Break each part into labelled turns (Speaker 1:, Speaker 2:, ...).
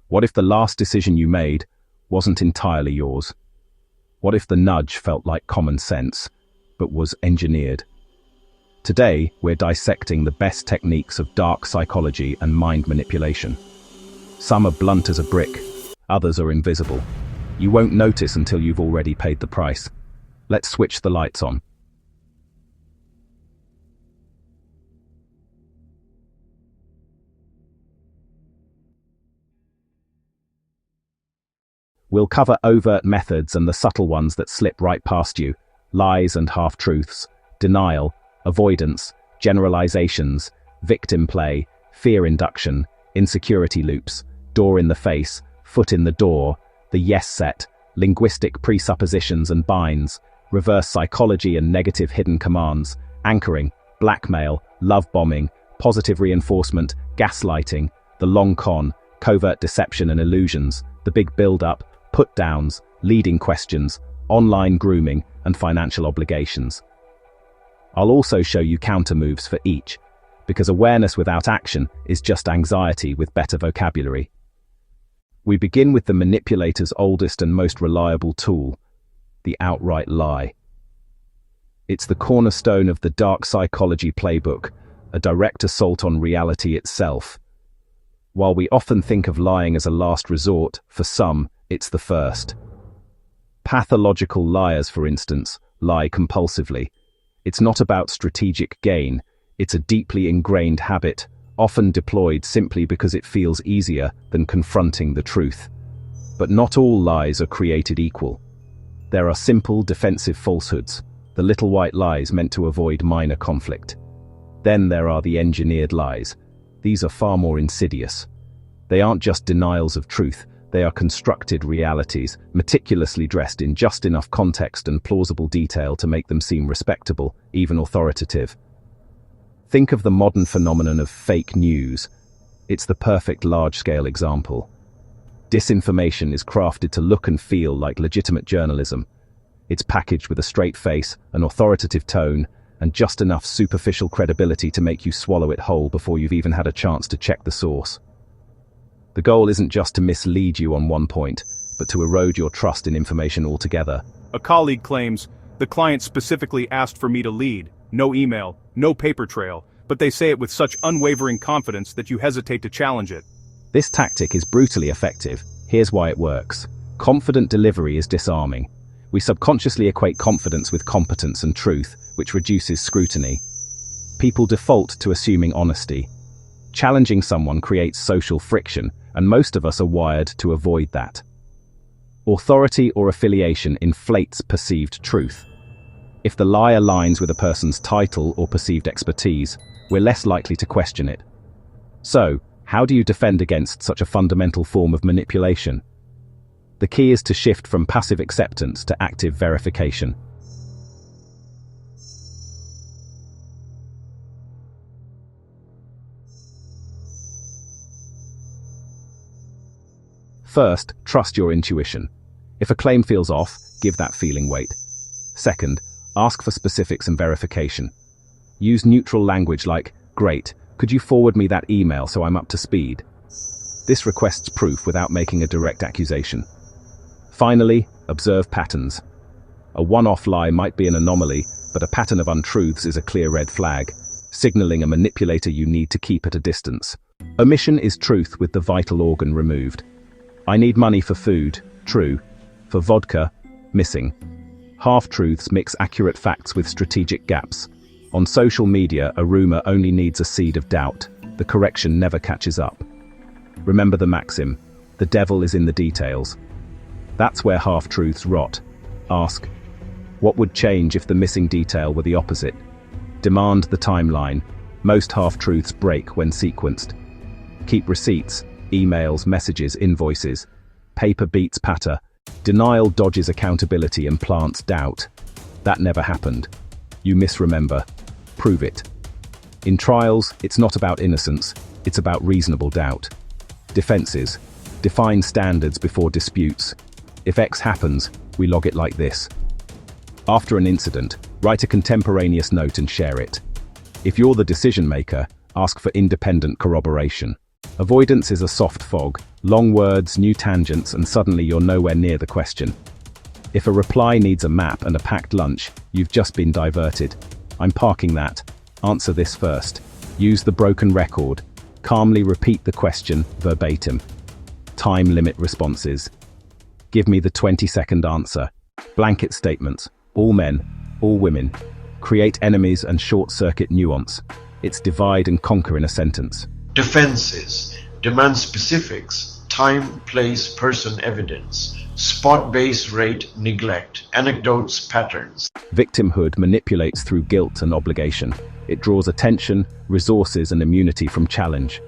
Speaker 1: What if the last decision you made wasn't entirely yours? What if the nudge felt like common sense, but was engineered? Today, we're dissecting the best techniques of dark psychology and mind manipulation. Some are blunt as a brick, others are invisible. You won't notice until you've already paid the price. Let's switch the lights on. We'll cover overt methods and the subtle ones that slip right past you: lies and half-truths, denial, avoidance, generalizations, victim play, fear induction, insecurity loops, door in the face, foot in the door, the yes set, linguistic presuppositions and binds, reverse psychology and negative hidden commands, anchoring, blackmail, love bombing, positive reinforcement, gaslighting, the long con, covert deception and illusions, the big build-up, put-downs, leading questions, online grooming, and financial obligations. I'll also show you counter-moves for each, because awareness without action is just anxiety with better vocabulary. We begin with the manipulator's oldest and most reliable tool, the outright lie. It's the cornerstone of the dark psychology playbook, a direct assault on reality itself. While we often think of lying as a last resort, for some, it's the first. Pathological liars, for instance, lie compulsively. It's not about strategic gain, it's a deeply ingrained habit, often deployed simply because it feels easier than confronting the truth. But not all lies are created equal. There are simple, defensive falsehoods, the little white lies meant to avoid minor conflict. Then there are the engineered lies. These are far more insidious. They aren't just denials of truth, they are constructed realities, meticulously dressed in just enough context and plausible detail to make them seem respectable, even authoritative. Think of the modern phenomenon of fake news. It's the perfect large-scale example. Disinformation is crafted to look and feel like legitimate journalism. It's packaged with a straight face, an authoritative tone, and just enough superficial credibility to make you swallow it whole before you've even had a chance to check the source. The goal isn't just to mislead you on one point, but to erode your trust in information altogether.
Speaker 2: A colleague claims, the client specifically asked for me to lead, no email, no paper trail, but they say it with such unwavering confidence that you hesitate to challenge it.
Speaker 1: This tactic is brutally effective. Here's why it works. Confident delivery is disarming. We subconsciously equate confidence with competence and truth, which reduces scrutiny. People default to assuming honesty. Challenging someone creates social friction, and most of us are wired to avoid that. Authority or affiliation inflates perceived truth. If the lie aligns with a person's title or perceived expertise, we're less likely to question it. So, how do you defend against such a fundamental form of manipulation? The key is to shift from passive acceptance to active verification. First, trust your intuition. If a claim feels off, give that feeling weight. Second, ask for specifics and verification. Use neutral language like, "Great, could you forward me that email so I'm up to speed?" This requests proof without making a direct accusation. Finally, observe patterns. A one-off lie might be an anomaly, but a pattern of untruths is a clear red flag, signaling a manipulator you need to keep at a distance. Omission is truth with the vital organ removed. I need money for food, true. For vodka, missing. Half-truths mix accurate facts with strategic gaps. On social media, a rumor only needs a seed of doubt. The correction never catches up. Remember the maxim, the devil is in the details. That's where half-truths rot. Ask, what would change if the missing detail were the opposite? Demand the timeline. Most half-truths break when sequenced. Keep receipts. Emails, messages, invoices. Paper beats patter. Denial dodges accountability and plants doubt. That never happened. You misremember. Prove it. In trials, it's not about innocence, it's about reasonable doubt. Defenses. Define standards before disputes. If X happens, we log it like this. After an incident, write a contemporaneous note and share it. If you're the decision maker, ask for independent corroboration. Avoidance is a soft fog, long words, new tangents, and suddenly you're nowhere near the question. If a reply needs a map and a packed lunch, you've just been diverted. I'm parking that. Answer this first. Use the broken record. Calmly repeat the question verbatim. Time limit responses. Give me the 20-second answer. Blanket statements. All men, all women. Create enemies and short-circuit nuance. It's divide and conquer in a sentence.
Speaker 3: Defenses. Demand specifics. Time, place, person, evidence. Spot, base, rate, neglect. Anecdotes, patterns.
Speaker 1: Victimhood manipulates through guilt and obligation. It draws attention, resources, and immunity from challenge.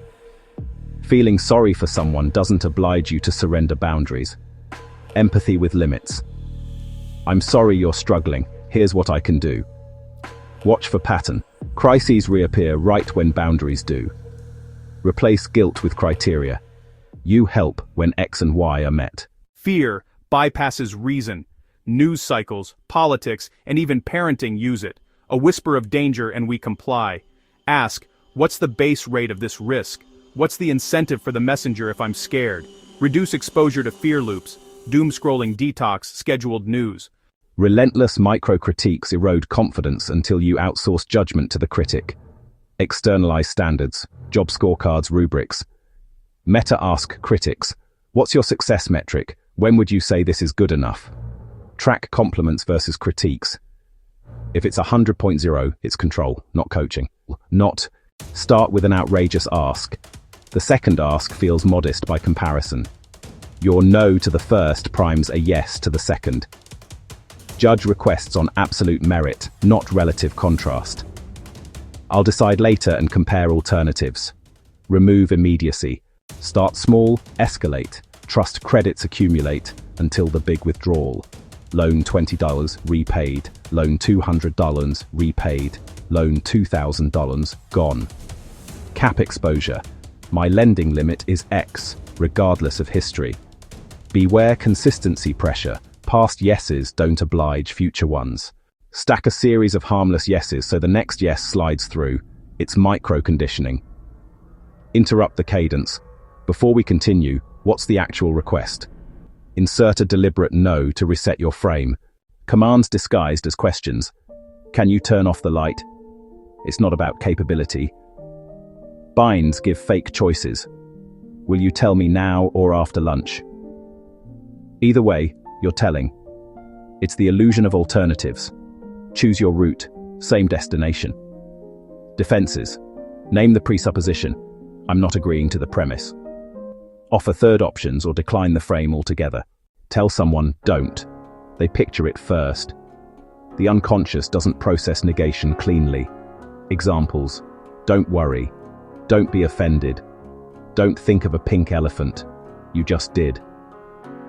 Speaker 1: Feeling sorry for someone doesn't oblige you to surrender boundaries. Empathy with limits. I'm sorry you're struggling. Here's what I can do. Watch for pattern. Crises reappear right when boundaries do. Replace guilt with criteria. You help when X and Y are met.
Speaker 2: Fear bypasses reason. News cycles, politics, and even parenting use it. A whisper of danger and we comply. Ask, what's the base rate of this risk? What's the incentive for the messenger if I'm scared? Reduce exposure to fear loops. Doom-scrolling detox, scheduled news.
Speaker 1: Relentless micro-critiques erode confidence until you outsource judgment to the critic. Externalize standards, job scorecards, rubrics. Meta-ask critics, what's your success metric? When would you say this is good enough? Track compliments versus critiques. If it's 100.0, it's control, not coaching. Not, start with an outrageous ask. The second ask feels modest by comparison. Your no to the first primes a yes to the second. Judge requests on absolute merit, not relative contrast. I'll decide later and compare alternatives. Remove immediacy. Start small, escalate. Trust credits accumulate until the big withdrawal. Loan $20, repaid. Loan $200, repaid. Loan $2,000, gone. Cap exposure. My lending limit is X, regardless of history. Beware consistency pressure. Past yeses don't oblige future ones. Stack a series of harmless yeses so the next yes slides through. It's micro-conditioning. Interrupt the cadence. Before we continue, what's the actual request? Insert a deliberate no to reset your frame. Commands disguised as questions. Can you turn off the light? It's not about capability. Binds give fake choices. Will you tell me now or after lunch? Either way, you're telling. It's the illusion of alternatives. Choose your route, same destination. Defenses. Name the presupposition. I'm not agreeing to the premise. Offer third options or decline the frame altogether. Tell someone, don't. They picture it first. The unconscious doesn't process negation cleanly. Examples. Don't worry. Don't be offended. Don't think of a pink elephant. You just did.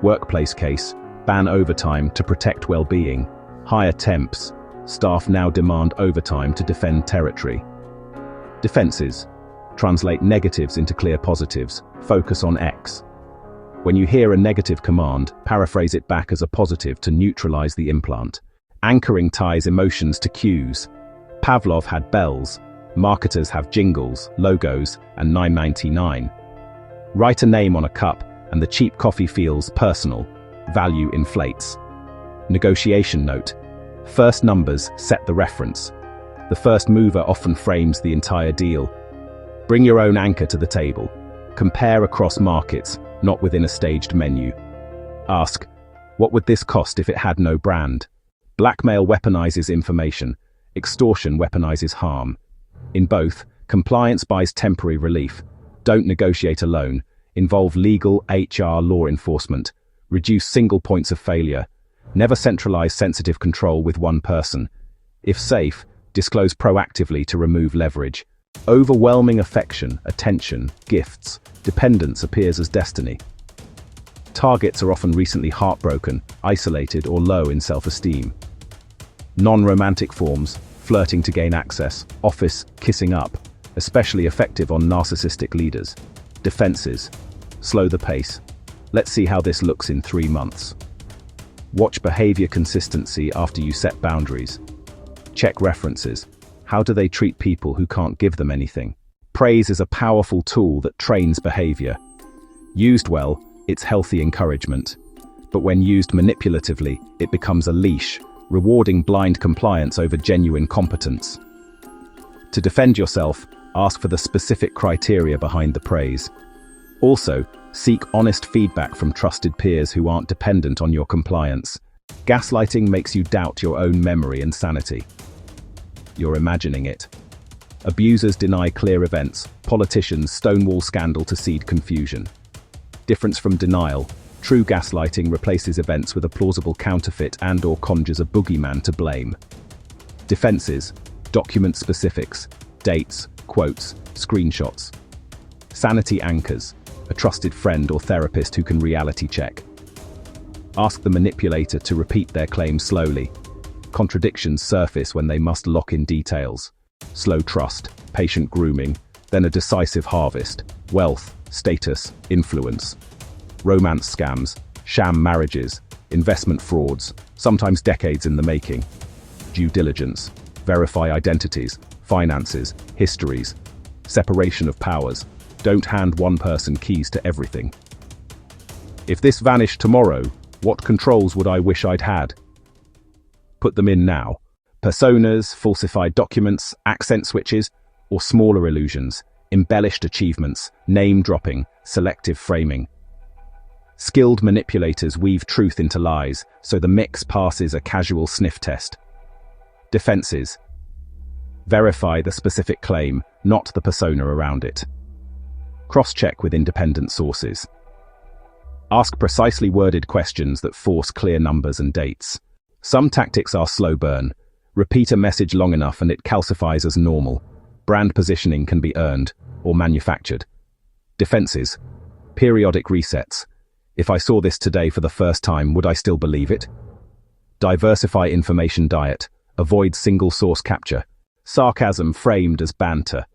Speaker 1: Workplace case. Ban overtime to protect well-being. Hire temps. Staff now demand overtime to defend territory. Defenses. Translate negatives into clear positives. Focus on X. When you hear a negative command, paraphrase it back as a positive to neutralize the implant. Anchoring ties emotions to cues. Pavlov had bells. Marketers have jingles, logos, and $9.99. Write a name on a cup, and the cheap coffee feels personal. Value inflates. Negotiation note. First numbers set the reference. The first mover often frames the entire deal. Bring your own anchor to the table. Compare across markets, not within a staged menu. Ask, what would this cost if it had no brand? Blackmail weaponizes information. Extortion weaponizes harm. In both, compliance buys temporary relief. Don't negotiate alone. Involve legal, HR, law enforcement. Reduce single points of failure. Never centralize sensitive control with one person. If safe, disclose proactively to remove leverage. Overwhelming affection, attention, gifts, dependence appears as destiny. Targets are often recently heartbroken, isolated, or low in self-esteem. Non-romantic forms, flirting to gain access, office, kissing up, especially effective on narcissistic leaders. Defenses. Slow the pace. Let's see how this looks in 3 months. Watch behavior consistency after you set boundaries. Check references. How do they treat people who can't give them anything? Praise is a powerful tool that trains behavior. Used well, it's healthy encouragement. But when used manipulatively, it becomes a leash, rewarding blind compliance over genuine competence. To defend yourself, ask for the specific criteria behind the praise. Also, seek honest feedback from trusted peers who aren't dependent on your compliance. Gaslighting makes you doubt your own memory and sanity. You're imagining it. Abusers deny clear events, politicians stonewall scandal to seed confusion. Difference from denial: true gaslighting replaces events with a plausible counterfeit and/or conjures a boogeyman to blame. Defenses: document specifics, dates, quotes, screenshots. Sanity anchors: a trusted friend or therapist who can reality check. Ask the manipulator to repeat their claims slowly. Contradictions surface when they must lock in details. Slow trust, patient grooming, then a decisive harvest: wealth, status, influence. Romance scams, sham marriages, investment frauds, sometimes decades in the making. Due diligence: verify identities, finances, histories. Separation of powers: don't hand one person keys to everything. If this vanished tomorrow, what controls would I wish I'd had? Put them in now. Personas, falsified documents, accent switches, or smaller illusions, embellished achievements, name-dropping, selective framing. Skilled manipulators weave truth into lies, so the mix passes a casual sniff test. Defenses: verify the specific claim, not the persona around it. Cross-check with independent sources. Ask precisely worded questions that force clear numbers and dates. Some tactics are slow burn. Repeat a message long enough and it calcifies as normal. Brand positioning can be earned or manufactured. Defenses: periodic resets. If I saw this today for the first time, would I still believe it? Diversify information diet. Avoid single source capture. Sarcasm framed as banter.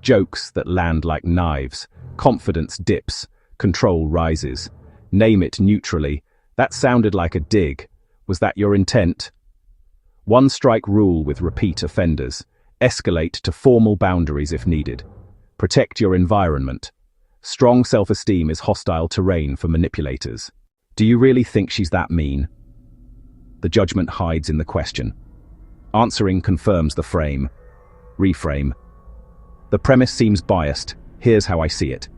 Speaker 1: Jokes that land like knives. Confidence dips. Control rises. Name it neutrally. That sounded like a dig. Was that your intent? One-strike rule with repeat offenders. Escalate to formal boundaries if needed. Protect your environment. Strong self-esteem is hostile terrain for manipulators. Do you really think she's that mean? The judgment hides in the question. Answering confirms the frame. Reframe: the premise seems biased. Here's how I see it.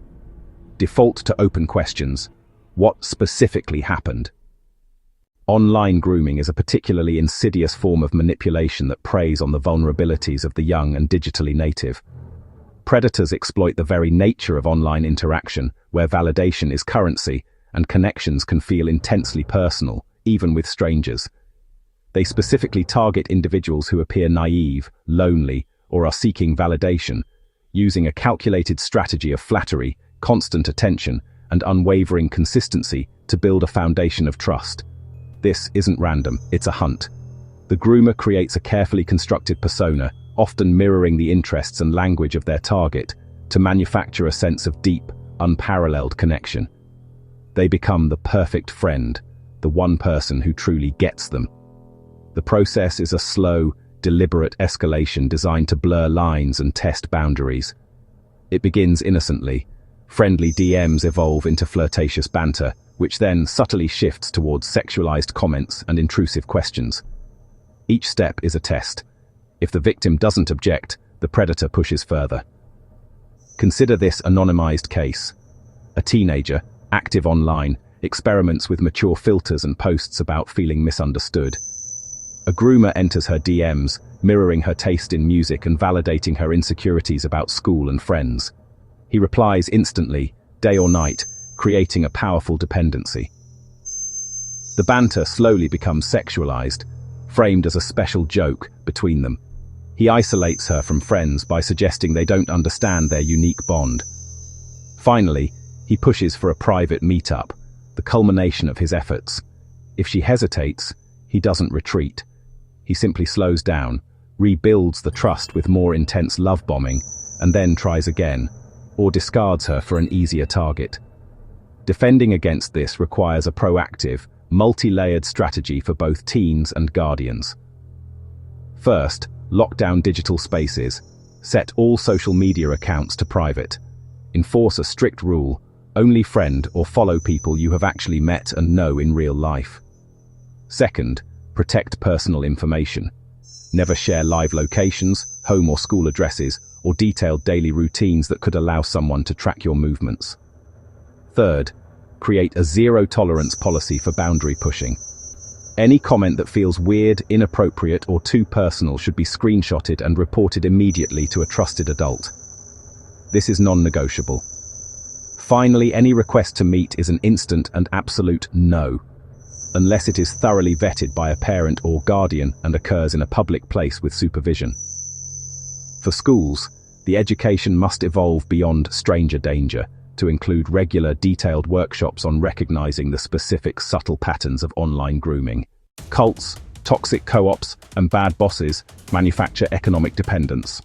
Speaker 1: Default to open questions. What specifically happened? Online grooming is a particularly insidious form of manipulation that preys on the vulnerabilities of the young and digitally native. Predators exploit the very nature of online interaction, where validation is currency and connections can feel intensely personal, even with strangers. They specifically target individuals who appear naive, lonely, or are seeking validation, using a calculated strategy of flattery, constant attention, and unwavering consistency to build a foundation of trust. This isn't random, it's a hunt. The groomer creates a carefully constructed persona, often mirroring the interests and language of their target, to manufacture a sense of deep, unparalleled connection. They become the perfect friend, the one person who truly gets them. The process is a slow, deliberate escalation designed to blur lines and test boundaries. It begins innocently. Friendly DMs evolve into flirtatious banter, which then subtly shifts towards sexualized comments and intrusive questions. Each step is a test. If the victim doesn't object, the predator pushes further. Consider this anonymized case. A teenager, active online, experiments with mature filters and posts about feeling misunderstood. A groomer enters her DMs, mirroring her taste in music and validating her insecurities about school and friends. He replies instantly, day or night, creating a powerful dependency. The banter slowly becomes sexualized, framed as a special joke between them. He isolates her from friends by suggesting they don't understand their unique bond. Finally, he pushes for a private meetup, the culmination of his efforts. If she hesitates, he doesn't retreat. He simply slows down, rebuilds the trust with more intense love bombing, and then tries again, or discards her for an easier target. Defending against this requires a proactive, multi-layered strategy for both teens and guardians. First, lock down digital spaces. Set all social media accounts to private. Enforce a strict rule: only friend or follow people you have actually met and know in real life. Second, protect personal information. Never share live locations, home or school addresses, or detailed daily routines that could allow someone to track your movements. Third, create a zero-tolerance policy for boundary pushing. Any comment that feels weird, inappropriate, or too personal should be screenshotted and reported immediately to a trusted adult. This is non-negotiable. Finally, any request to meet is an instant and absolute no, unless it is thoroughly vetted by a parent or guardian and occurs in a public place with supervision. For schools, the education must evolve beyond stranger danger to include regular, detailed workshops on recognizing the specific subtle patterns of online grooming. Cults, toxic co-ops, and bad bosses manufacture economic dependence.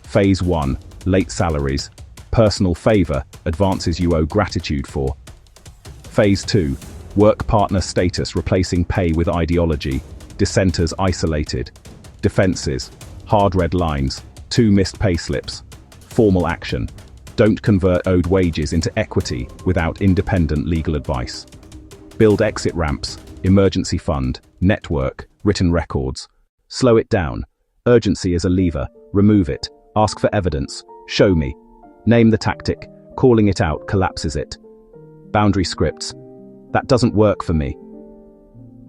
Speaker 1: Phase 1. Late salaries. Personal favor, advances you owe gratitude for. Phase 2. Work partner status replacing pay with ideology. Dissenters isolated. Defenses. Hard red lines. 2 missed pay slips. Formal action. Don't convert owed wages into equity without independent legal advice. Build exit ramps, emergency fund, network, written records. Slow it down. Urgency is a lever. Remove it. Ask for evidence. Show me. Name the tactic. Calling it out collapses it. Boundary scripts. That doesn't work for me.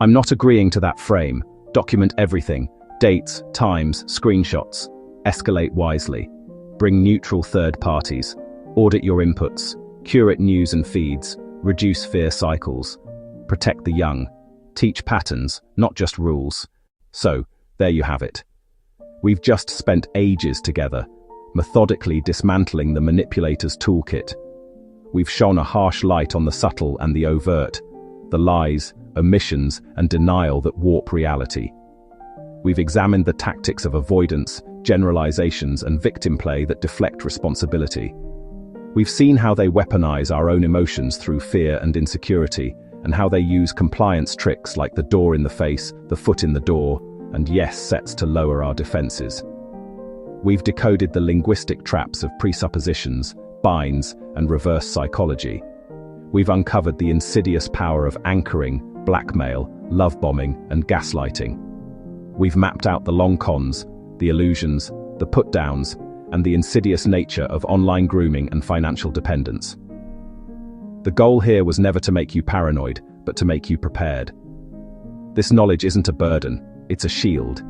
Speaker 1: I'm not agreeing to that frame. Document everything. Dates, times, screenshots. Escalate wisely. Bring neutral third parties. Audit your inputs. Curate news and feeds. Reduce fear cycles. Protect the young. Teach patterns, not just rules. So, there you have it. We've just spent ages together, methodically dismantling the manipulator's toolkit. We've shone a harsh light on the subtle and the overt, the lies, omissions, and denial that warp reality. We've examined the tactics of avoidance, generalizations, and victim play that deflect responsibility. We've seen how they weaponize our own emotions through fear and insecurity, and how they use compliance tricks like the door in the face, the foot in the door, and yes sets to lower our defenses. We've decoded the linguistic traps of presuppositions, binds, and reverse psychology. We've uncovered the insidious power of anchoring, blackmail, love bombing, and gaslighting. We've mapped out the long cons, the illusions, the put-downs, and the insidious nature of online grooming and financial dependence. The goal here was never to make you paranoid, but to make you prepared. This knowledge isn't a burden, it's a shield.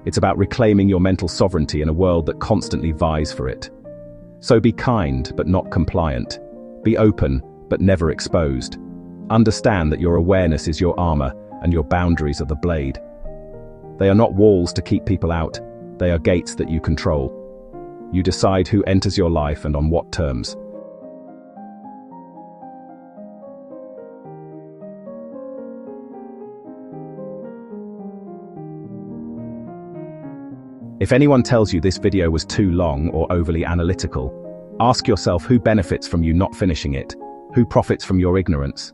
Speaker 1: It's about reclaiming your mental sovereignty in a world that constantly vies for it. So be kind, but not compliant. Be open, but never exposed. Understand that your awareness is your armor, and your boundaries are the blade. They are not walls to keep people out, they are gates that you control. You decide who enters your life and on what terms. If anyone tells you this video was too long or overly analytical, ask yourself who benefits from you not finishing it, who profits from your ignorance.